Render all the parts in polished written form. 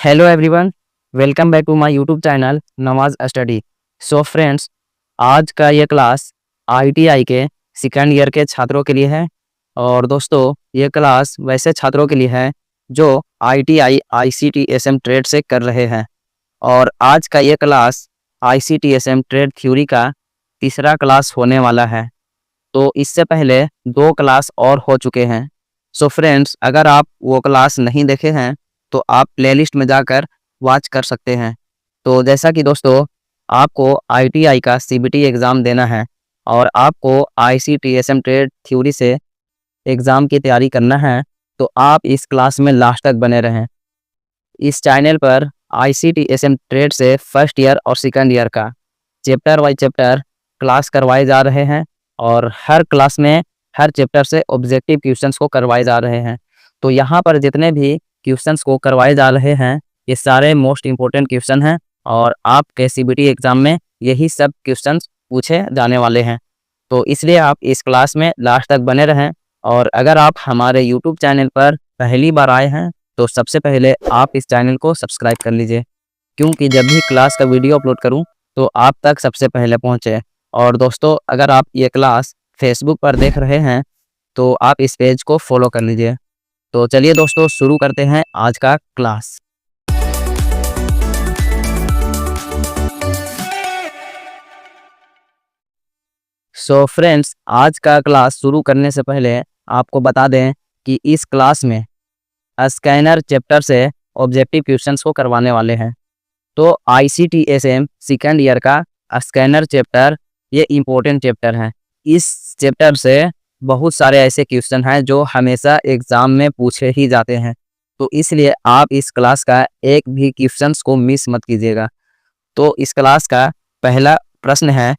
Hello everyone, welcome back to my YouTube channel Nawaz study. So friends, आज का ये class ITI के second year के छात्रों के लिए है। और दोस्तों, ये क्लास वैसे छात्रों के लिए है जो आईटीआई आईसीटीएसएम ट्रेड से कर रहे हैं। और आज का ये क्लास आईसीटीएसएम ट्रेड थ्योरी का तीसरा क्लास होने वाला है। तो इससे पहले 2 क्लास और हो चुके हैं। सो फ्रेंड्स, अगर आप वो क्लास नहीं देखे हैं तो आप प्लेलिस्ट में जाकर वॉच कर सकते हैं। तो जैसा कि दोस्तों, आपको आईटीआई का सीबीटी एग्ज़ाम देना है और आपको आईसीटीएसएम ट्रेड थ्योरी से एग्ज़ाम की तैयारी करना है, तो आप इस क्लास में लास्ट तक बने रहें। इस चैनल पर आईसीटीएसएम ट्रेड से फर्स्ट ईयर और सेकंड ईयर का चैप्टर वाइज चैप्टर क्लास करवाए जा रहे हैं और हर क्लास में हर चैप्टर से ऑब्जेक्टिव क्वेश्चंस को करवाए जा रहे हैं। तो यहाँ पर जितने भी क्वेश्चंस को करवाए जा रहे हैं, ये सारे मोस्ट इम्पोर्टेंट क्वेश्चन हैं और आपके सीबीटी एग्ज़ाम में यही सब क्वेश्चंस पूछे जाने वाले हैं। तो इसलिए आप इस क्लास में लास्ट तक बने रहें। और अगर आप हमारे यूट्यूब चैनल पर पहली बार आए हैं तो सबसे पहले आप इस चैनल को सब्सक्राइब कर लीजिए, क्योंकि जब भी क्लास का वीडियो अपलोड करूं तो आप तक सबसे पहले पहुंचे। और दोस्तों, अगर आप ये क्लास फेसबुक पर देख रहे हैं तो आप इस पेज को फॉलो कर लीजिए। तो चलिए दोस्तों, शुरू करते हैं आज का क्लास। सो फ्रेंड्स, आज का क्लास शुरू करने से पहले आपको बता दें कि इस क्लास में स्कैनर चैप्टर से ऑब्जेक्टिव क्वेश्चंस को करवाने वाले हैं। तो आईसीटीएसएम सेकेंड ईयर का स्कैनर चैप्टर ये इम्पोर्टेंट चैप्टर है। इस चैप्टर से बहुत सारे ऐसे क्वेश्चन हैं जो हमेशा एग्ज़ाम में पूछे ही जाते हैं। तो इसलिए आप इस क्लास का एक भी क्वेश्चंस को मिस मत कीजिएगा। तो इस क्लास का पहला प्रश्न है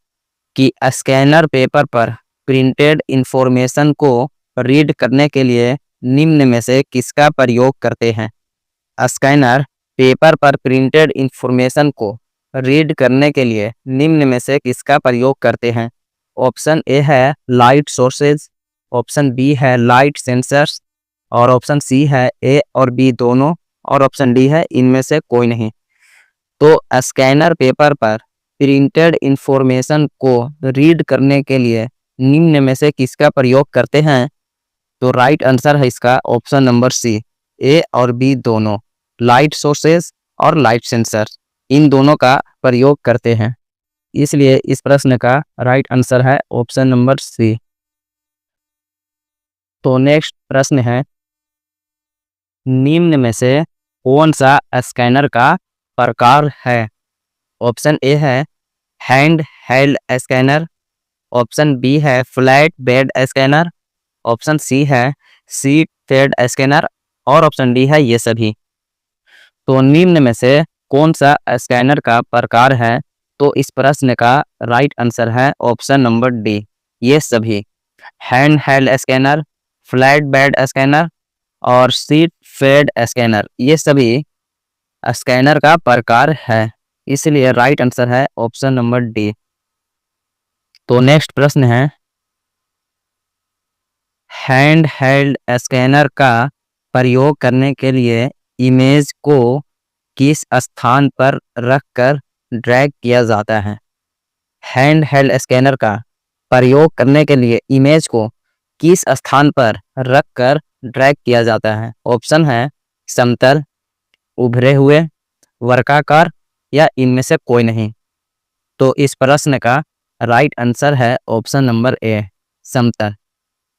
कि स्कैनर पेपर पर प्रिंटेड इंफॉर्मेशन को रीड करने के लिए निम्न में से किसका प्रयोग करते हैं। स्कैनर पेपर पर प्रिंटेड इंफॉर्मेशन को रीड करने के लिए निम्न में से किसका प्रयोग करते हैं। ऑप्शन ए है लाइट सोर्सेज, ऑप्शन बी है लाइट सेंसर्स, और ऑप्शन सी है ए और बी दोनों, और ऑप्शन डी है इनमें से कोई नहीं। तो स्कैनर पेपर पर प्रिंटेड इंफॉर्मेशन को रीड करने के लिए निम्न में से किसका प्रयोग करते हैं। तो राइट आंसर है इसका ऑप्शन नंबर सी, ए और बी दोनों, लाइट सोर्सेज और लाइट सेंसर, इन दोनों का प्रयोग करते हैं। इसलिए इस प्रश्न का राइट आंसर है ऑप्शन नंबर सी। तो नेक्स्ट प्रश्न है, निम्न में से कौन सा स्कैनर का प्रकार है। ऑप्शन ए है hand held scanner, option B है flat bed scanner, option C है सीट फेड स्कैनर, और ऑप्शन डी है ये सभी। तो निम्न में से कौन सा स्कैनर का प्रकार है। तो इस प्रश्न का राइट आंसर है ऑप्शन नंबर डी, ये सभी। Hand held scanner, flat bed scanner और सीट फेड स्कैनर, ये सभी स्कैनर का प्रकार है। इसलिए राइट आंसर है ऑप्शन नंबर डी। तो नेक्स्ट प्रश्न है, हैंड हेल्ड स्कैनर का प्रयोग करने के लिए इमेज को किस स्थान पर रखकर ड्रैग किया जाता है। हैंड हेल्ड स्कैनर का प्रयोग करने के लिए इमेज को किस स्थान पर रखकर ड्रैग किया जाता है। ऑप्शन है समतल, उभरे हुए, वर्गाकार या इनमें से कोई नहीं। तो इस प्रश्न का राइट आंसर है ऑप्शन नंबर ए, समतल।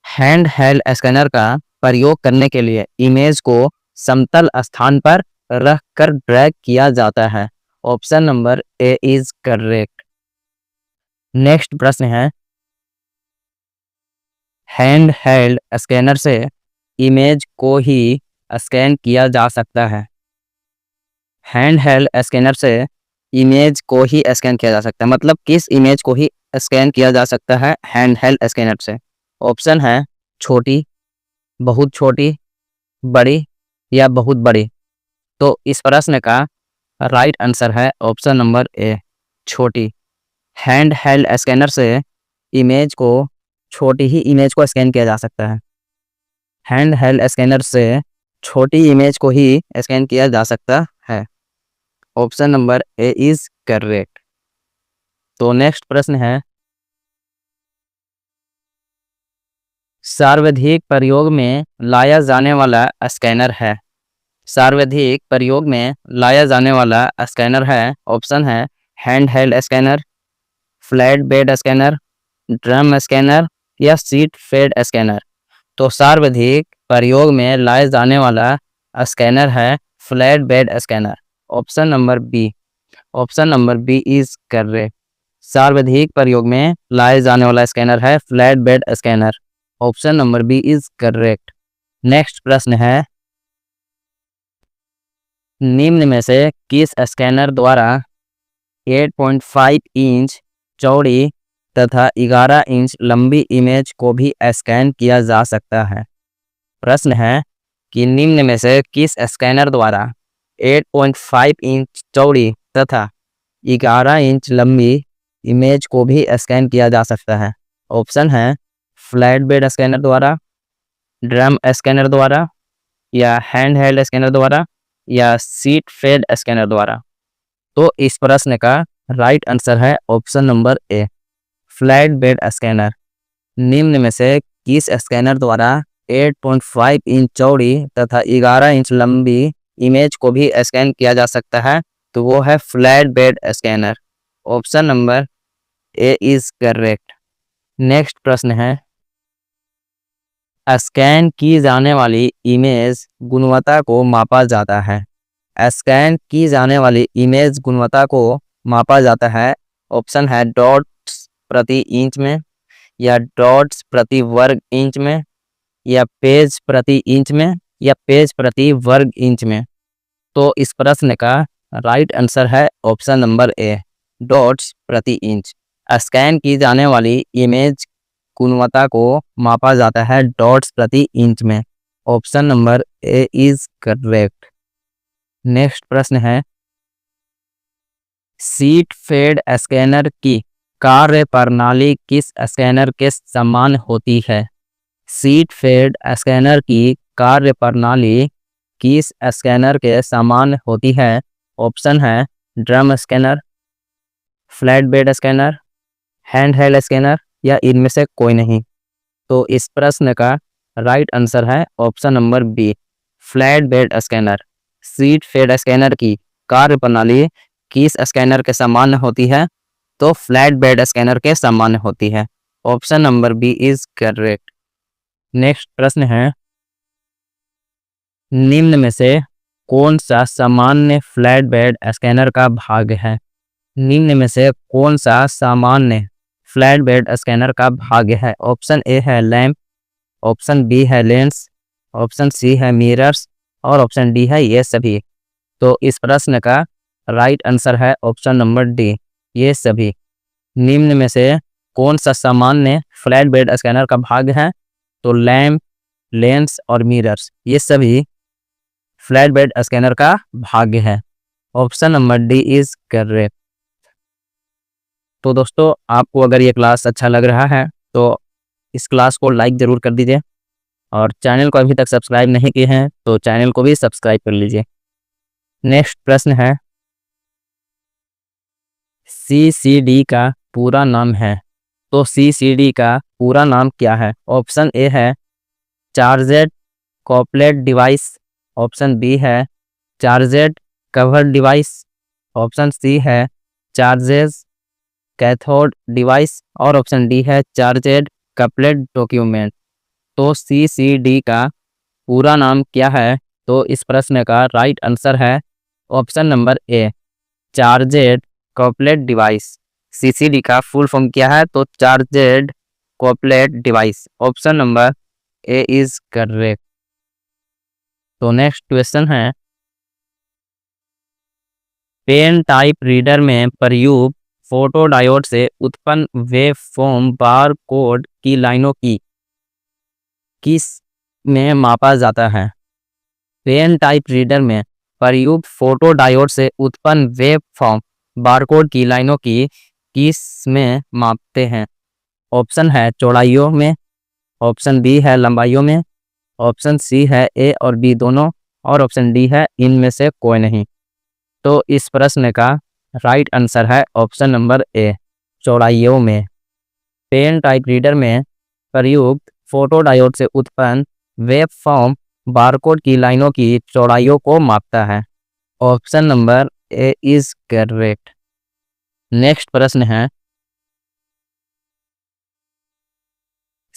हैंड हेल्ड स्कैनर का प्रयोग करने के लिए इमेज को समतल स्थान पर रखकर ड्रैग किया जाता है। Option number A is correct. Next प्रश्न है, हैंड हेल्ड स्कैनर से इमेज को ही स्कैन किया जा सकता है। हैंड हेल्ड स्कैनर से इमेज को ही स्कैन किया जा सकता है, मतलब किस इमेज को ही स्कैन किया जा सकता है हैंड हेल्ड स्कैनर से। ऑप्शन है छोटी, बहुत छोटी, बड़ी या बहुत बड़ी। तो इस प्रश्न का राइट आंसर है ऑप्शन नंबर ए, छोटी। हैंड हेल्ड स्कैनर से इमेज को छोटी ही इमेज को स्कैन किया जा सकता है। हैंड हेल्ड स्कैनर से छोटी इमेज को ही स्कैन किया जा सकता है। Option number A is correct. तो नेक्स्ट प्रश्न है, सर्वाधिक प्रयोग में लाया जाने वाला स्कैनर है। सर्वाधिक प्रयोग में लाया जाने वाला स्कैनर है, ऑप्शन है hand held scanner, flat bed scanner, drum scanner या सीट फेड स्कैनर। तो सर्वाधिक प्रयोग में लाए जाने वाला स्कैनर है flat bed scanner, option number B. Option number B is correct. सर्वाधिक प्रयोग में लाए जाने वाला स्कैनर है flat bed scanner, option number B is correct. Next प्रश्न है, निम्न में से किस स्कैनर द्वारा 8.5 इंच चौड़ी तथा 11 इंच लंबी इमेज को भी स्कैन किया जा सकता है। प्रश्न है कि निम्न में से किस स्कैनर द्वारा 8.5 इंच चौड़ी तथा 11 इंच लंबी इमेज को भी स्कैन किया जा सकता है। ऑप्शन है फ्लैट बेड स्कैनर द्वारा, ड्रम स्कैनर द्वारा या हैंड हेल्ड स्कैनर द्वारा या सीट फेड स्कैनर द्वारा। तो इस प्रश्न का राइट आंसर है ऑप्शन नंबर ए, फ्लैट बेड स्कैनर। निम्न में से किस स्कैनर द्वारा 8.5 इंच चौड़ी तथा 11 इंच लंबी इमेज को भी स्कैन किया जा सकता है? तो वो है flat bed scanner, option number A is correct. Next प्रश्न है, स्कैन की जाने वाली इमेज गुणवत्ता को मापा जाता है। स्कैन की जाने वाली इमेज गुणवत्ता को मापा जाता है, ऑप्शन है डॉट्स प्रति इंच में या डॉट्स प्रति वर्ग इंच में या पेज प्रति इंच में या पेज प्रति वर्ग इंच में। तो इस प्रश्न का राइट आंसर है ऑप्शन नंबर ए, डॉट्स प्रति इंच। स्कैन की जाने वाली इमेज गुणवत्ता को मापा जाता है डॉट्स प्रति इंच में, option number A is correct. Next प्रश्न है, सीट फेड स्कैनर की कार्य प्रणाली किस स्कैनर के समान होती है? सीट फेड स्कैनर की कार्य प्रणाली किस स्कैनर के समान होती है? ऑप्शन है drum scanner, flat bed scanner, hand held scanner या इनमें से कोई नहीं। तो इस प्रश्न का राइट आंसर है option number B, flat bed scanner. Sheet fed scanner की कार्य प्रणाली किस स्कैनर के समान होती है? तो फ्लैट बेड स्कैनर के समान होती है, option number B is correct. Next प्रश्न है, निम्न में से कौन सा सामान्य फ्लैट बेड स्कैनर का भाग है? निम्न में से कौन सा सामान्य फ्लैट बेड स्कैनर का भाग है? ऑप्शन ए है लैंप, ऑप्शन बी है लेंस, ऑप्शन सी है मिरर्स और ऑप्शन डी है ये सभी। तो इस प्रश्न का राइट आंसर है ऑप्शन नंबर डी, ये सभी। निम्न में से कौन सा सामान्य फ्लैट बेड स्कैनर का भाग है? तो लैंप, लेंस और मिरर्स ये सभी फ्लैट बेड स्कैनर का भाग है, option number D is correct. तो दोस्तों, आपको अगर ये क्लास अच्छा लग रहा है तो इस क्लास को लाइक ज़रूर कर दीजिए और चैनल को अभी तक सब्सक्राइब नहीं किए हैं तो चैनल को भी सब्सक्राइब कर लीजिए। नेक्स्ट प्रश्न है, CCD का पूरा नाम है। तो CCD का पूरा नाम क्या है? ऑप्शन ए है charged coupled device, option B है charged cover device, option C है चार्जेस कैथोड डिवाइस और ऑप्शन डी है चार्जेड कपलेट डॉक्यूमेंट। तो CCD का पूरा नाम क्या है? तो इस प्रश्न का राइट आंसर है ऑप्शन नंबर ए, चार्जेड कपलेट डिवाइस। CCD का फुल फॉर्म क्या है? तो charged couplet device, option number A is correct. तो नेक्स्ट क्वेश्चन है, पेन टाइप रीडर में प्रयुक्त फोटोडायोड से उत्पन्न वेवफॉर्म बार कोड की लाइनों की किस में मापा जाता है? पेन टाइप रीडर में प्रयुक्त फोटोडायोड से उत्पन्न वेवफॉर्म बारकोड की लाइनों की किस में मापते हैं? ऑप्शन है चौड़ाइयों में, ऑप्शन बी है लंबाइयों में, ऑप्शन सी है ए और बी दोनों और ऑप्शन डी है इनमें से कोई नहीं। तो इस प्रश्न का राइट आंसर है ऑप्शन नंबर ए, चौड़ाइयों में। पेन टाइप रीडर में प्रयुक्त फोटोडायोड से उत्पन्न वेव फॉर्म बारकोड की लाइनों की चौड़ाइयों को मापता है। Option number A is correct. Next प्रश्न है,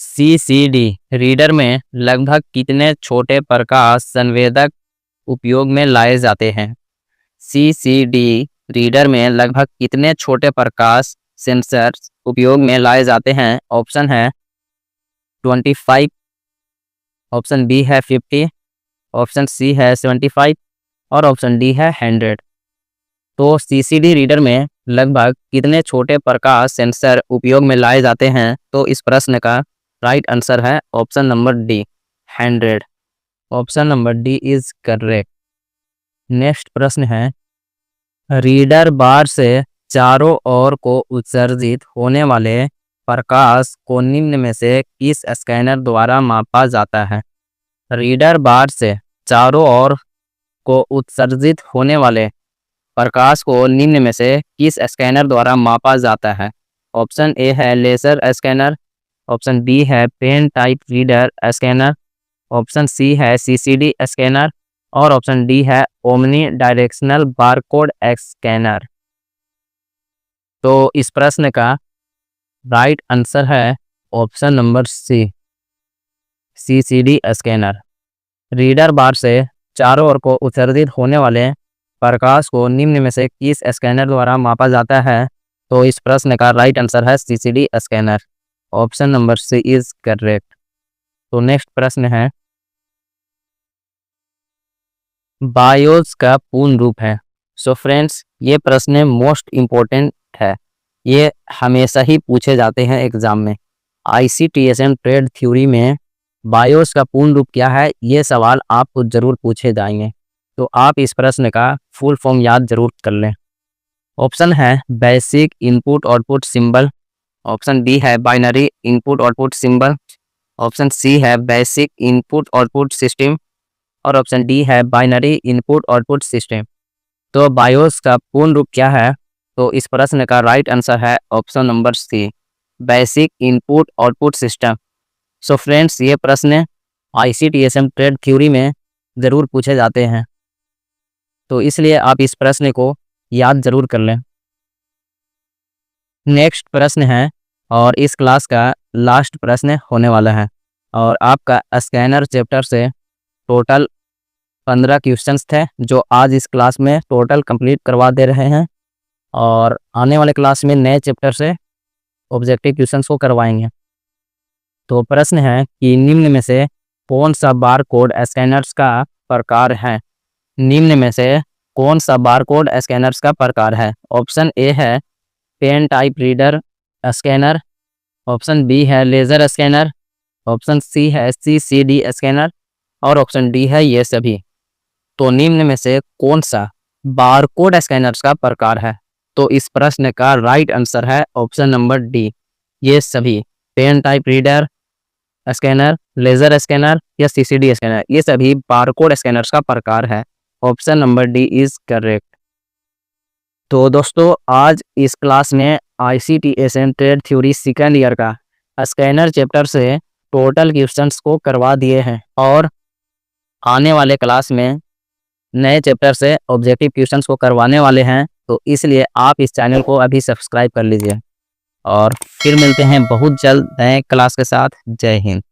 सीसीडी रीडर में लगभग कितने छोटे प्रकाश संवेदक उपयोग में लाए जाते हैं? सीसीडी रीडर में लगभग कितने छोटे प्रकाश सेंसर्स उपयोग में लाए जाते हैं? ऑप्शन है 25, ऑप्शन बी है 50, ऑप्शन सी है 75 और ऑप्शन डी है 100। तो सीसीडी रीडर में लगभग कितने छोटे प्रकाश सेंसर उपयोग में लाए जाते हैं? तो इस प्रश्न का राइट आंसर है option number D, 100। Option number D is correct. Next प्रश्न है, रीडर बार से चारों ओर को उत्सर्जित होने वाले प्रकाश को निम्न में से किस स्कैनर द्वारा मापा जाता है? रीडर बार से चारों ओर को उत्सर्जित होने वाले प्रकाश को निम्न में से किस स्कैनर द्वारा मापा जाता है? ऑप्शन ए है लेजर स्कैनर, ऑप्शन बी है pen type reader scanner, option C है सीसीडी स्कैनर और ऑप्शन डी है ओमनी डायरेक्शनल बारकोड स्कैनर। तो इस प्रश्न का राइट आंसर है option number C, CCD scanner. Reader बार से चारों ओर को उत्सर्जित होने वाले प्रकाश को निम्न में से किस स्कैनर द्वारा मापा जाता है? तो इस प्रश्न का राइट आंसर है CCD scanner. Option number C is correct. तो नेक्स्ट प्रश्न है, बायोस का पूर्ण रूप है। सो फ्रेंड्स, ये प्रश्न मोस्ट इम्पोर्टेंट है, ये हमेशा ही पूछे जाते हैं एग्जाम में। ICTSM ट्रेड थ्योरी में बायोस का पूर्ण रूप क्या है, ये सवाल आपको जरूर पूछे जाएंगे। तो आप इस प्रश्न का फुल फॉर्म याद जरूर कर लें। ऑप्शन है basic input output symbol, option B है binary input output symbol, option C है बेसिक इनपुट आउटपुट सिस्टम और ऑप्शन डी है बाइनरी इनपुट आउटपुट सिस्टम। तो बायोस का पूर्ण रूप क्या है? तो इस प्रश्न का राइट आंसर है option number C, basic input output system. So friends, ये प्रश्न ICTSM ट्रेड थ्योरी में ज़रूर पूछे जाते हैं, तो इसलिए आप इस प्रश्न को याद जरूर कर लें। नेक्स्ट प्रश्न है और इस क्लास का लास्ट प्रश्न होने वाला है और आपका स्कैनर चैप्टर से टोटल 15 क्वेश्चंस थे जो आज इस क्लास में टोटल कंप्लीट करवा दे रहे हैं और आने वाले क्लास में नए चैप्टर से ऑब्जेक्टिव क्वेश्चंस को करवाएंगे। तो प्रश्न है कि निम्न में से कौन सा बारकोड स्कैनर्स का प्रकार है? निम्न में से कौन सा बारकोड स्कैनर्स का प्रकार है? ऑप्शन ए है pen type reader scanner, option B है लेजर स्कैनर, ऑप्शन सी है CCD स्कैनर और ऑप्शन डी है ये सभी। तो निम्न में से कौन सा बारकोड स्कैनर्स का प्रकार है? तो इस प्रश्न का राइट आंसर है ऑप्शन नंबर डी, ये सभी। Pen type reader scanner, laser scanner या CCD स्कैनर, ये सभी बारकोड स्कैनर्स का प्रकार है। Option number D is correct. तो दोस्तों, आज इस क्लास में ICTSM trade theory second year का स्कैनर चैप्टर से टोटल क्वेश्चंस को करवा दिए हैं और आने वाले क्लास में नए चैप्टर से ऑब्जेक्टिव क्वेश्चंस को करवाने वाले हैं। तो इसलिए आप इस चैनल को अभी सब्सक्राइब कर लीजिए और फिर मिलते हैं बहुत जल्द नए क्लास के साथ। जय हिंद।